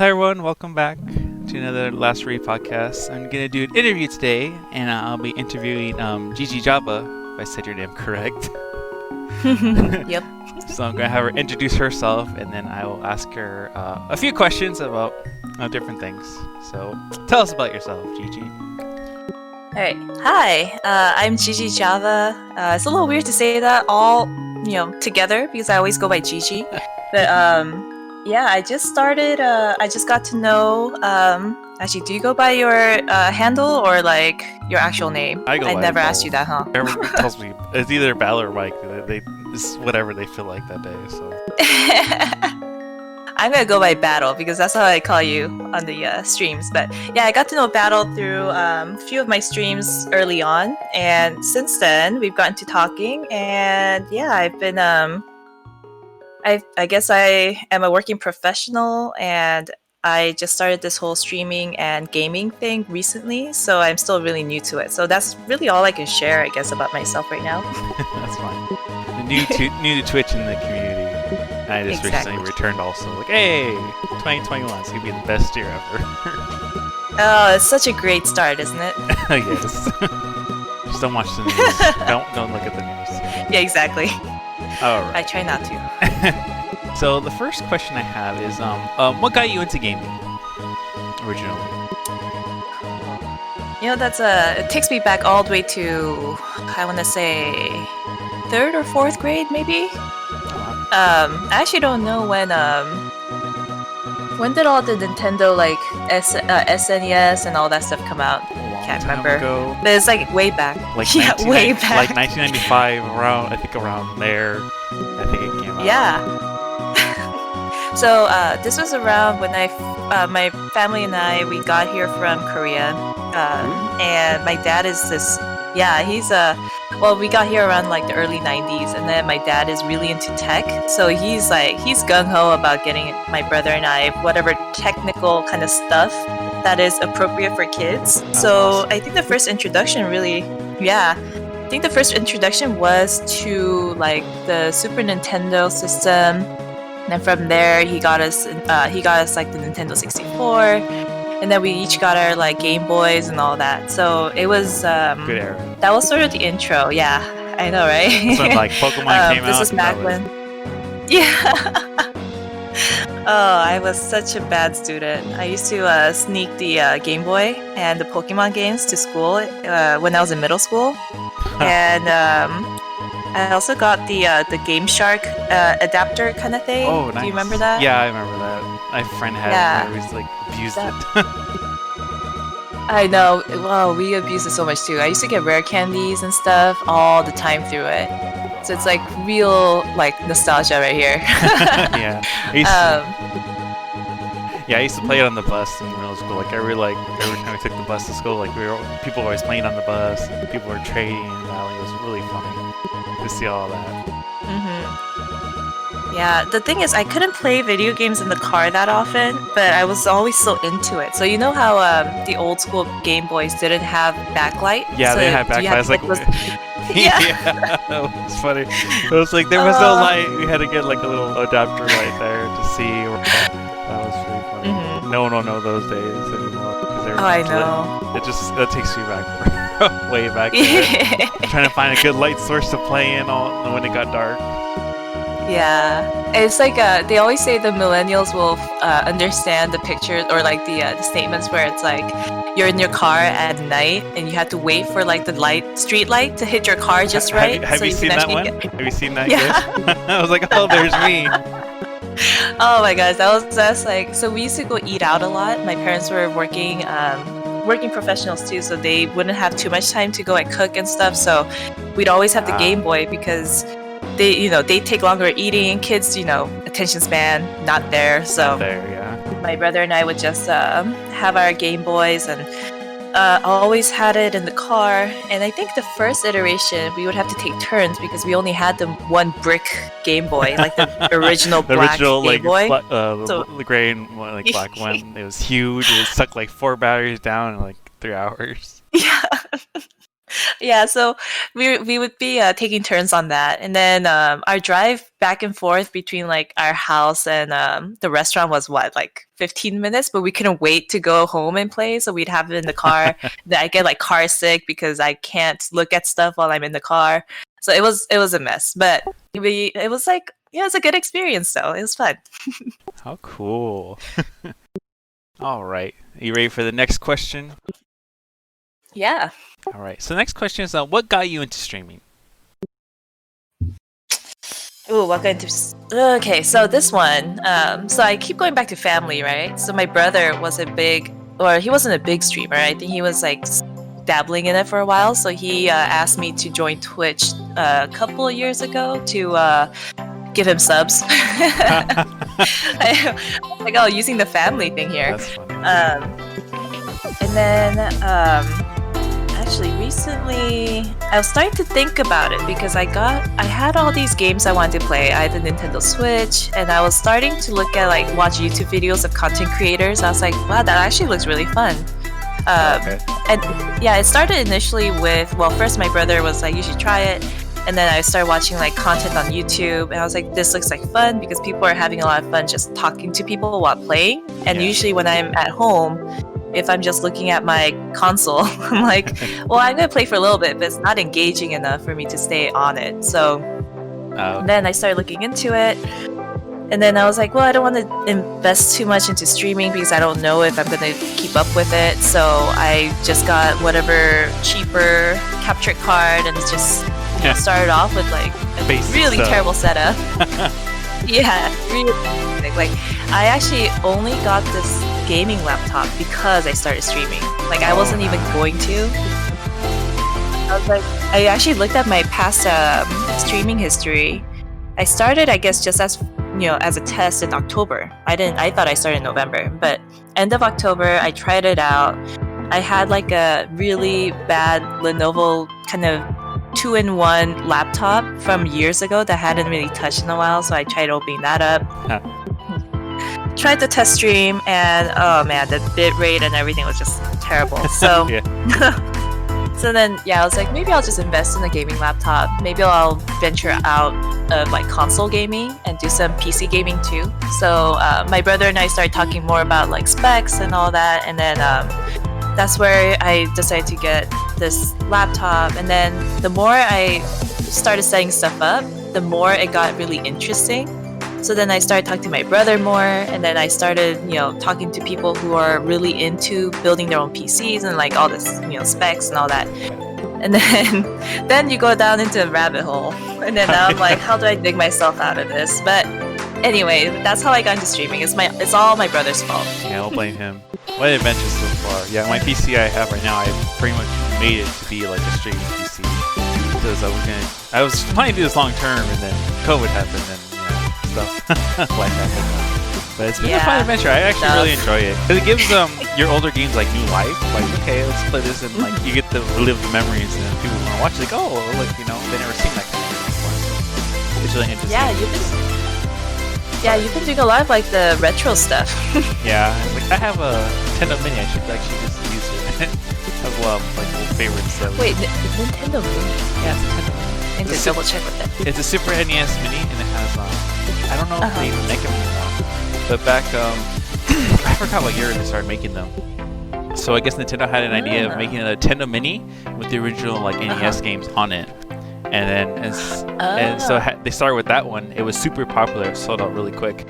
Hi everyone, welcome back to another Last Rupee podcast. I'm gonna do an interview today, and I'll be interviewing Jijijava, if I said your name correct. Yep. So I'm gonna have her introduce herself, and then I will ask her a few questions about different things. So tell us about yourself, Gigi. All right. Hi. I'm Jijijava. It's a little weird to say that all together because I always go by Gigi. But yeah, I just started. I just got to know. Actually, do you go by your handle or like your actual name? I go by never both. asked you that, huh? Everyone tells me it's either Bal or Mike. It's whatever they feel like that day. So I'm gonna go by Battle because that's how I call you on the streams. But yeah, I got to know Battle through a few of my streams early on, and since then we've gotten to talking. And yeah, I've been I guess I am a working professional, and I just started this whole streaming and gaming thing recently, so I'm still really new to it. So that's really all I can share, I guess, about myself right now. that's fine. New to Twitch in the community. And I just Exactly. recently returned also. Like, hey, 2021 is gonna be the best year ever. Oh, it's such a great start, isn't it? Yes. Just don't watch the news. don't look at the news. Yeah, exactly. All I right. try not to. So the first question I have is, what got you into gaming originally? It takes me back all the way to, I want to say, 3rd or 4th grade, maybe. I actually don't know when did all the Nintendo SNES and all that stuff come out. Can't remember. Ago. But it's like way back. Like Yeah, way back. Like 1995, around there. I think it came out. Yeah. So this was around when my family and we got here from Korea, and my dad is this. Yeah, we got here around like the early 90s, and then my dad is really into tech, so he's gung-ho about getting my brother and I whatever technical kind of stuff that is appropriate for kids. So I think the first introduction was to like the Super Nintendo system, and then from there he got us like the Nintendo 64, and then we each got our like Game Boys and all that. So it was Good era. that was sort of the intro. Yeah, I know, right? So like Pokemon came out. This was back when. Yeah. Oh, I was such a bad student. I used to sneak the Game Boy and the Pokemon games to school when I was in middle school, and I also got the Game Shark adapter kind of thing. Oh, nice. Do you remember that? Yeah, I remember that. My friend had it. Yeah. And I always like abused That- it. I know. Well, we abused it so much too. I used to get rare candies and stuff all the time through it. So it's like real like nostalgia right here. Yeah. I used to play it on the bus in middle school. Like every time we took the bus to school, like people were always playing on the bus, and people were trading. And it was really funny to see all that. Yeah, the thing is, I couldn't play video games in the car that often, but I was always so into it. So you know how the old school Game Boys didn't have backlight? Yeah, So they had do you have backlights. Like, Yeah. yeah, that was funny. It was like there was no light. We had to get like a little adapter light there to see. That was pretty funny. Mhm. No one will know those days anymore because Oh, I know. That takes me back way back. There. Trying to find a good light source to play in when it got dark. Yeah, it's like they always say the millennials will understand the pictures or like the statements where it's like you're in your car at night and you have to wait for like the street light to hit your car just right. Have so you seen can that actually one? get- Have you seen that? Yeah. Gift? I was like, oh, there's me. Oh my gosh, that's like so we used to go eat out a lot. My parents were working professionals too, so they wouldn't have too much time to go and cook and stuff. So we'd always have the Game Boy because they take longer eating. Kids, attention span not there. So Not there, yeah. my brother and I would just have our Game Boys and always had it in the car. And I think the first iteration we would have to take turns because we only had the one brick Game Boy, like the original The black original Game Boy. the gray and black one. It was huge. It sucked like 4 batteries down in like 3 hours. Yeah. Yeah, so we would be taking turns on that, and then our drive back and forth between like our house and the restaurant was what, like 15 minutes, but we couldn't wait to go home and play, so we'd have it in the car. Then I get like car sick because I can't look at stuff while I'm in the car. So it was a mess, but it was like, yeah, it was a good experience though. It was fun. How cool. All right. Are you ready for the next question? Yeah. All right. So the next question is, what got you into streaming? Ooh, what kind of? Okay, so this one. So I keep going back to family, right? So my brother was he wasn't a big streamer. I think he was like dabbling in it for a while. So he asked me to join Twitch a couple of years ago to give him subs. Like, oh, using the family thing here. That's funny. And then actually recently I was starting to think about it because I had all these games I wanted to play. I had the Nintendo Switch, and I was starting to look at like watch YouTube videos of content creators. I was like, wow, that actually looks really fun. Okay. And yeah, it started initially with, well, first my brother was like, you should try it. And then I started watching like content on YouTube, and I was like, this looks like fun because people are having a lot of fun just talking to people while playing. And Yeah. usually when I'm at home, if I'm just looking at my console, I'm like, well, I'm gonna play for a little bit, but it's not engaging enough for me to stay on it. So then I started looking into it, and then I was like, well, I don't want to invest too much into streaming because I don't know if I'm gonna keep up with it. So I just got whatever cheaper capture card and just started off with like a Basic really stuff. terrible setup. Yeah, really basic. Like I actually only got this gaming laptop because I started streaming. Like I wasn't even going to. I was like, I actually looked at my past streaming history. I started, I guess, just as as a test in October. I thought I started in November, but end of October I tried it out. I had like a really bad Lenovo kind of 2-in-1 laptop from years ago that I hadn't really touched in a while, so I tried opening that up. Tried the test stream, and oh man, the bit rate and everything was just terrible. So so then I was like, maybe I'll just invest in a gaming laptop. Maybe I'll venture out of like console gaming and do some PC gaming too. So my brother and I started talking more about like specs and all that, and then that's where I decided to get this laptop. And then the more I started setting stuff up, the more it got really interesting. So then I started talking to my brother more, and then I started, talking to people who are really into building their own PCs and like all this, specs and all that. And then you go down into a rabbit hole, and then now I'm like, how do I dig myself out of this? But anyway, that's how I got into streaming. It's all my brother's fault. Yeah, I'll blame him. What adventures so far? Yeah, my PC I have right now, I pretty much made it to be like a streaming PC because I was planning to do this long term, and then COVID happened, and stuff like that. But it's been a fun adventure. I actually really enjoy it because it gives your older games like new life. Like, okay, let's play this, and like you get to relive the memories, and then people want to watch it. Like, oh, like they never seen that kind of thing before. So it's really interesting. Yeah, you've been doing a lot of like the retro stuff. Yeah, like I have a Nintendo Mini. I should actually just use it. I have a lot of like old favorites. Wait, Nintendo Mini? Yeah, it's Nintendo Mini. I need to double check with that. It's a Super NES Mini, and it has I don't know if they even make them anymore. But back I forgot what year they started making them. So I guess Nintendo had an idea of making a Nintendo Mini with the original like NES games on it. And then and so they started with that one. It was super popular, sold out really quick.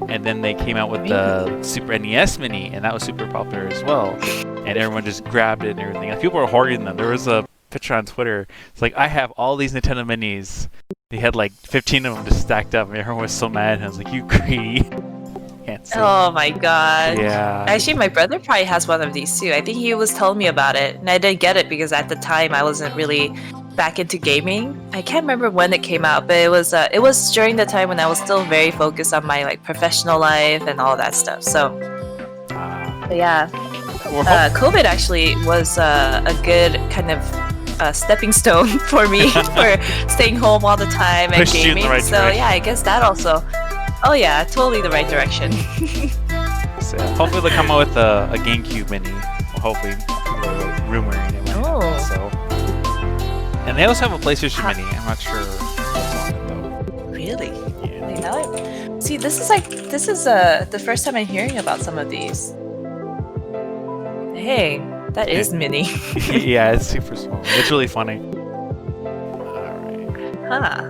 And then they came out with the Super NES Mini, and that was super popular as well. And everyone just grabbed it and everything. And people were hoarding them. There was a picture on Twitter. It's like, I have all these Nintendo Minis. They had like 15 of them just stacked up, and everyone was so mad. And I was like, you greedy. Oh my god. Yeah. Actually, my brother probably has one of these too. I think he was telling me about it, and I didn't get it because at the time I wasn't really back into gaming. I can't remember when it came out, but it was during the time when I was still very focused on my like professional life and all that stuff. So, but yeah, COVID actually was a good kind of stepping stone for me for staying home all the time and gaming. So yeah, I guess that also. Oh yeah, totally the right direction. So, hopefully they'll come out with a GameCube Mini. Hopefully, people are like rumoring it. So. And they also have a PlayStation Mini. I'm not sure what's on it though. Really? Yeah. Wait, now see, this is the first time I'm hearing about some of these. Hey, that is mini. Yeah, it's super small. It's really funny. Alright. Huh.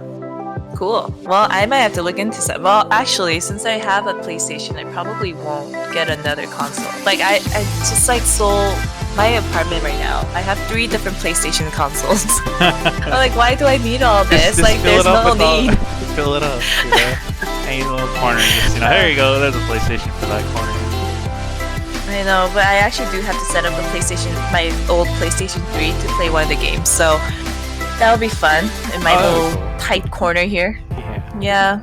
Cool. Well, I might have to look into some. Well, actually, since I have a PlayStation, I probably won't get another console. Like, I just like sold my apartment right now. I have 3 different PlayStation consoles. I'm like, why do I need all this? Just like, fill there's it up no with all- need. fill it up, you know? Any little corner, just, there you go. There's a PlayStation for that corner. I know, but I actually do have to set up a PlayStation, my old PlayStation 3 to play one of the games. So that'll be fun in my little cool. tight corner here. Yeah.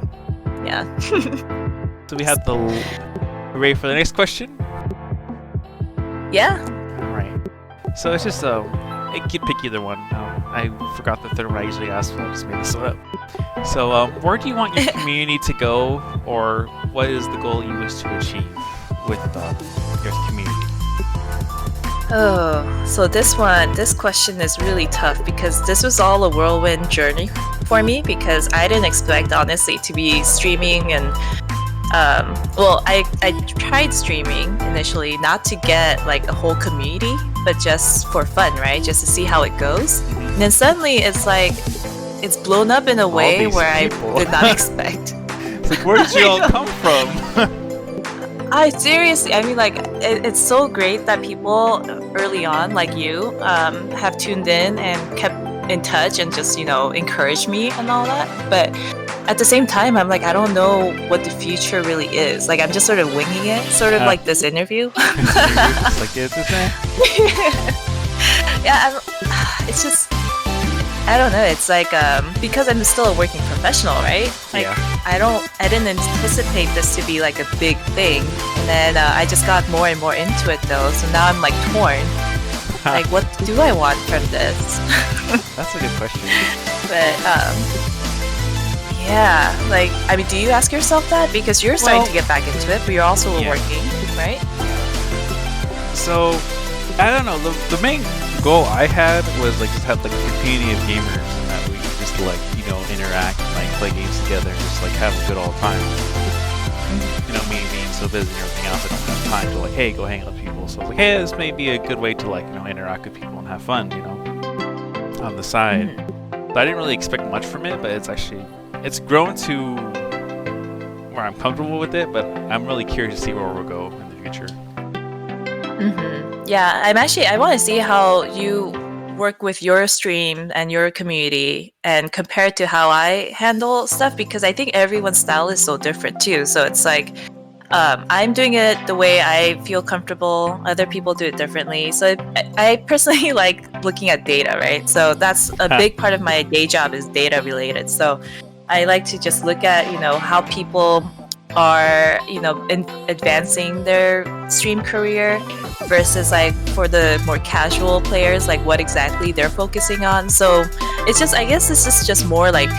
Yeah. So we have the. Ready for the next question? Yeah. Alright. So it's just you can pick either one. I forgot the third one I usually ask for. I just made this one up. So where do you want your community to go, or what is the goal you wish to achieve with your community? Oh, so this question is really tough because this was all a whirlwind journey for me because I didn't expect, honestly, to be streaming and well, I tried streaming initially not to get like a whole community, but just for fun, right? Just to see how it goes. And then suddenly it's like it's blown up in a way where people. I did not expect. It's like, where did you all come from? I seriously, I mean, like, it's so great that people early on, like you, have tuned in and kept in touch and just, encouraged me and all that. But at the same time, I'm like, I don't know what the future really is. Like, I'm just sort of winging it, sort of like this interview. It's like, is this man? Yeah, it's just, I don't know. It's like because I'm still a working professional, right? Like I didn't anticipate this to be like a big thing, and then I just got more and more into it though. So now I'm like torn. Like, what do I want from this? That's a good question. But yeah, like I mean, do you ask yourself that because you're starting to get back into it, but you're also working, right? So I don't know. The main goal I had was like just have like a community of gamers and that we could just like interact and like play games together and just like have a good all time. Me being so busy and everything else, I don't have time to like, hey, go hang out with people. So I was like, hey, this may be a good way to like interact with people and have fun, on the side. But I didn't really expect much from it, but it's grown to where I'm comfortable with it. But I'm really curious to see where we'll go in the future. Yeah, I want to see how you work with your stream and your community and compare to how I handle stuff because I think everyone's style is so different too. So it's like I'm doing it the way I feel comfortable. Other people do it differently. So I personally like looking at data, right? So that's a big part of my day job is data related. So I like to just look at, how people are, advancing their stream career versus like for the more casual players, like what exactly they're focusing on. So it's just, I guess this is just more like,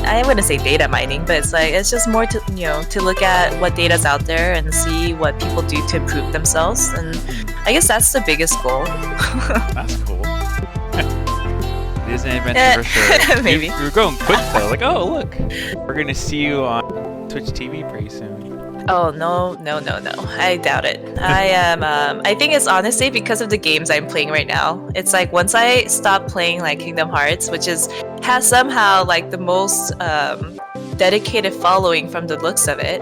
I wouldn't say data mining, but it's just more to, to look at what data's out there and see what people do to improve themselves. And I guess that's the biggest goal. That's cool. It is an adventure for sure. Maybe. You're going quick though. Like, oh look, we're gonna see you on Twitch TV pretty soon. Oh no! I doubt it. I am. I think it's honestly because of the games I'm playing right now. It's like once I stop playing like Kingdom Hearts, which has somehow like the most dedicated following from the looks of it.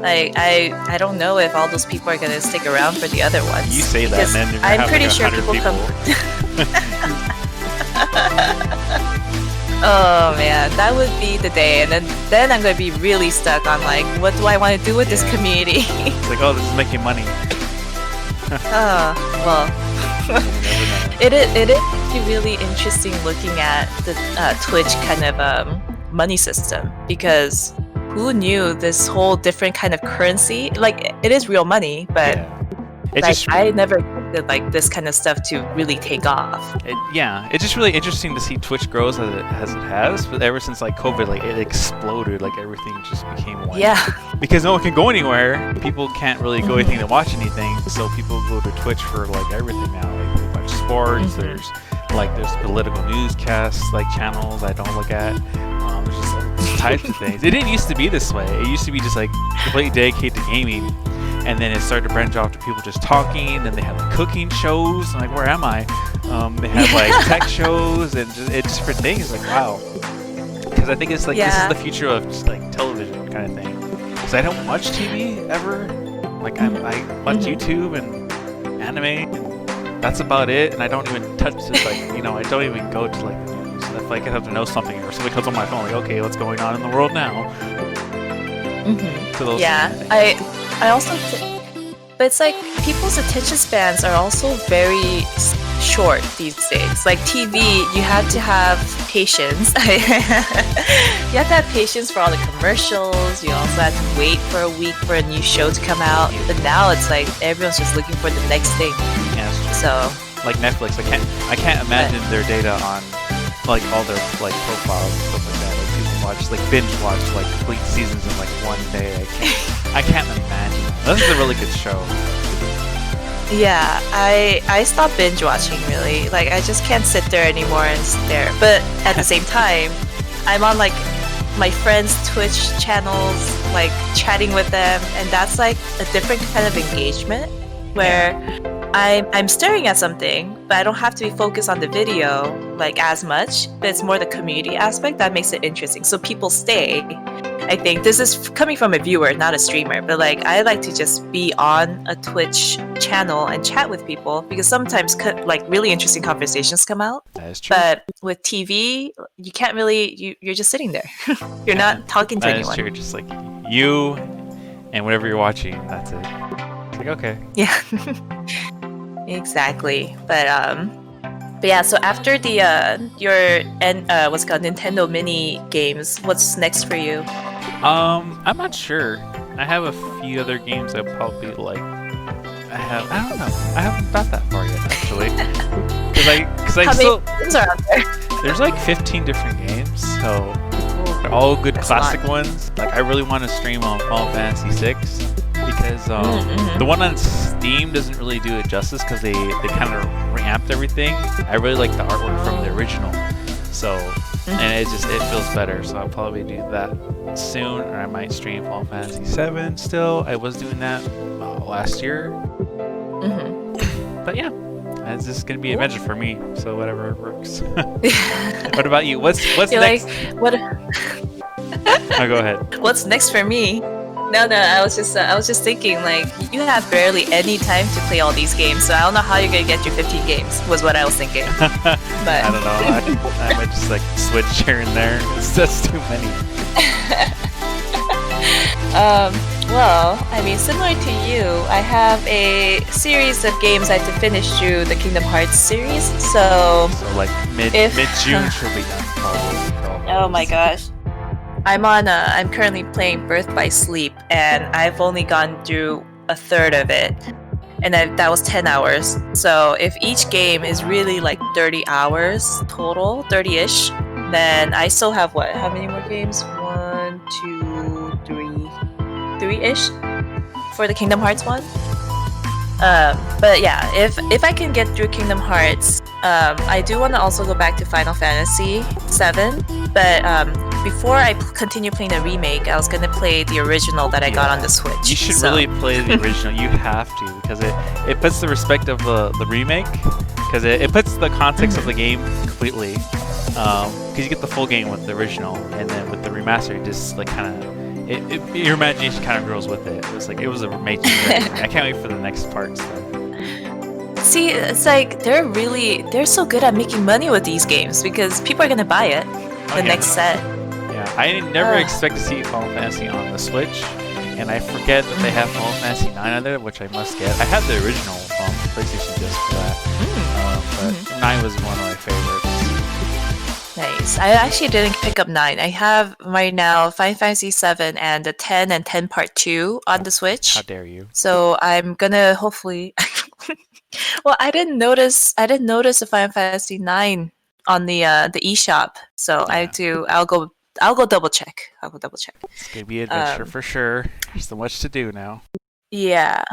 Like I don't know if all those people are gonna stick around for the other ones. You say that, and then you're I'm pretty sure people come. Oh man, that would be the day, and then I'm gonna be really stuck on like, what do I want to do with this community? It's like, oh, this is making money. Well, it is really interesting looking at the Twitch kind of money system because who knew this whole different kind of currency? Like, it is real money, but. Yeah. I never expected like this kind of stuff to really take off. It's just really interesting to see Twitch grows as it has. But ever since like COVID, like it exploded. Like everything just became one. Yeah. Because no one can go anywhere. People can't really go anything to watch anything. So people go to Twitch for like everything now. Like they watch sports. There's Like there's political newscasts, like channels I don't look at. There's just all types of things. It didn't used to be this way. It used to be just like completely dedicated to gaming, and then it started to branch off to people just talking. Then they had like cooking shows. I'm like, where am I? They had like tech shows and just different things. Like, wow. Because I think it's like this is the future of just like television kind of thing. Because I don't watch TV ever. Like I watch YouTube and anime, and that's about it. And I don't even touch it. Like I don't even go to like the news. And if I have to know something or something comes on my phone, like okay, what's going on in the world now? So those I also. But it's like people's attention spans are also very short these days. Like TV, you have to have patience. You have to have patience for all the commercials. You also have to wait for a week for a new show to come out. But now it's like everyone's just looking for the next thing. Yeah, so like Netflix, I can't imagine their data on like all their like profiles and stuff like that. Like people binge watch like complete seasons in like one day. I can't imagine. This is a really good show. Yeah, I stopped binge watching really. Like I just can't sit there anymore and stare. But at the same time, I'm on like my friends' Twitch channels, like chatting with them, and that's like a different kind of engagement where I'm staring at something, but I don't have to be focused on the video like as much. But it's more the community aspect that makes it interesting. So people stay. I think this is coming from a viewer, not a streamer, but like I like to just be on a Twitch channel and chat with people because sometimes like really interesting conversations come out. That is true. But with TV, you can't really. You're just sitting there. You're not talking to anyone. That is true. Just like you and whatever you're watching. That's it. It's like okay. Yeah. Exactly. But yeah, so after the what's it called Nintendo Mini games, what's next for you? I'm not sure. I have a few other games I probably like. I don't know. I haven't got that far yet actually. Because I How still many games are out there? there's like 15 different games, so they're all good classic ones. Like I really want to stream on Final Fantasy 6 because the one on Steam doesn't really do it justice because they kind of reamped everything. I really like the artwork from the original, so and it feels better. So I'll probably do that soon, or I might stream Final Fantasy 7 still. I was doing that last year, but yeah, it's just gonna be an adventure for me. So whatever works. What about you? What's You're next? like, what? Oh, go ahead. What's next for me? No, I was just thinking like you have barely any time to play all these games, so I don't know how you're gonna get your 15 games. Was what I was thinking. But I don't know. I might just like switch here and there. That's too many. Well, I mean, similar to you, I have a series of games I have to finish through the Kingdom Hearts series. So like mid June she'll be done. Probably. Oh my gosh. I'm currently playing Birth by Sleep, and I've only gone through a third of it, and that was 10 hours. So if each game is really like 30 hours total, 30-ish, then I still have how many more games? 1, 2, 3-ish for the Kingdom Hearts one. But yeah, if I can get through Kingdom Hearts, I do want to also go back to Final Fantasy 7, but before I continue playing the remake, I was gonna play the original that I got on the Switch. You should really play the original. You have to, because it puts the respect of the remake, because it puts the context of the game completely. Because you get the full game with the original, and then with the remaster, it just like kind of your imagination kind of grows with it. It was a major thing. I can't wait for the next parts. See, it's like they're so good at making money with these games because people are gonna buy it. The next set. Yeah, I never expect to see Final Fantasy on the Switch, and I forget that they have Final Fantasy 9 on there, which I must get. I have the original PlayStation disc for that, but 9 was one of my favorites. Nice. I actually didn't pick up 9. I have right now Final Fantasy 7 and the 10 and 10 Part 2 on the Switch. How dare you? So I'm gonna hopefully. Well, I didn't notice the Final Fantasy 9 on the eShop. So yeah. I'll go double check. It's gonna be an adventure for sure. There's so much to do now. Yeah.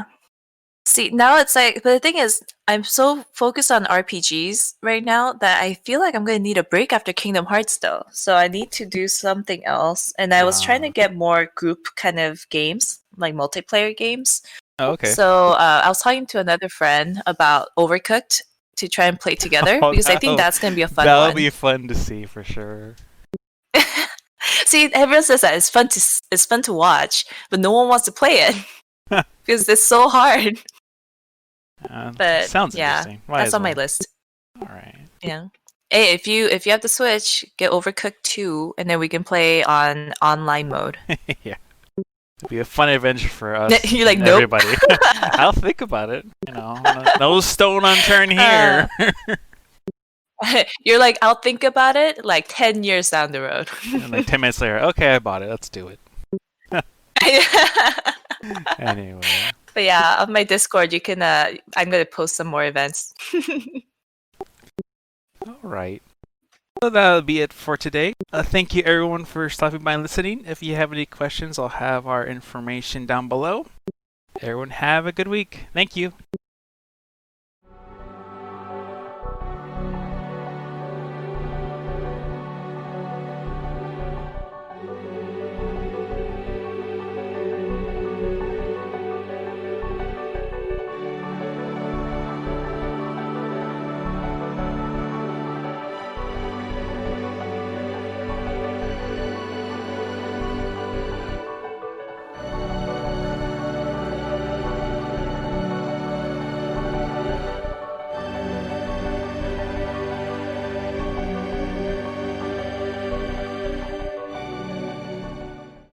See, now it's like, but the thing is, I'm so focused on RPGs right now that I feel like I'm going to need a break after Kingdom Hearts, though. So I need to do something else. And I was trying to get more group kind of games, like multiplayer games. Oh, okay. So I was talking to another friend about Overcooked to try and play together Oh, because I think that's going to be a fun that'll one. be fun to see for sure. See, everyone says that it's fun to watch, but no one wants to play it because it's so hard. But sounds yeah, interesting. Might that's as on my well. list. All right. Yeah. Hey, if you have the Switch, get Overcooked 2, and then we can play on online mode. Yeah. It'll be a fun adventure for us. You're like, and nope. everybody. I'll think about it. You know, no stone unturned here. You're like, I'll think about it like 10 years down the road. And like 10 minutes later, okay, I bought it. Let's do it. Anyway. But yeah, on my Discord, you can. I'm gonna post some more events. All right. So that'll be it for today. Thank you everyone for stopping by and listening. If you have any questions, I'll have our information down below. Everyone have a good week. Thank you.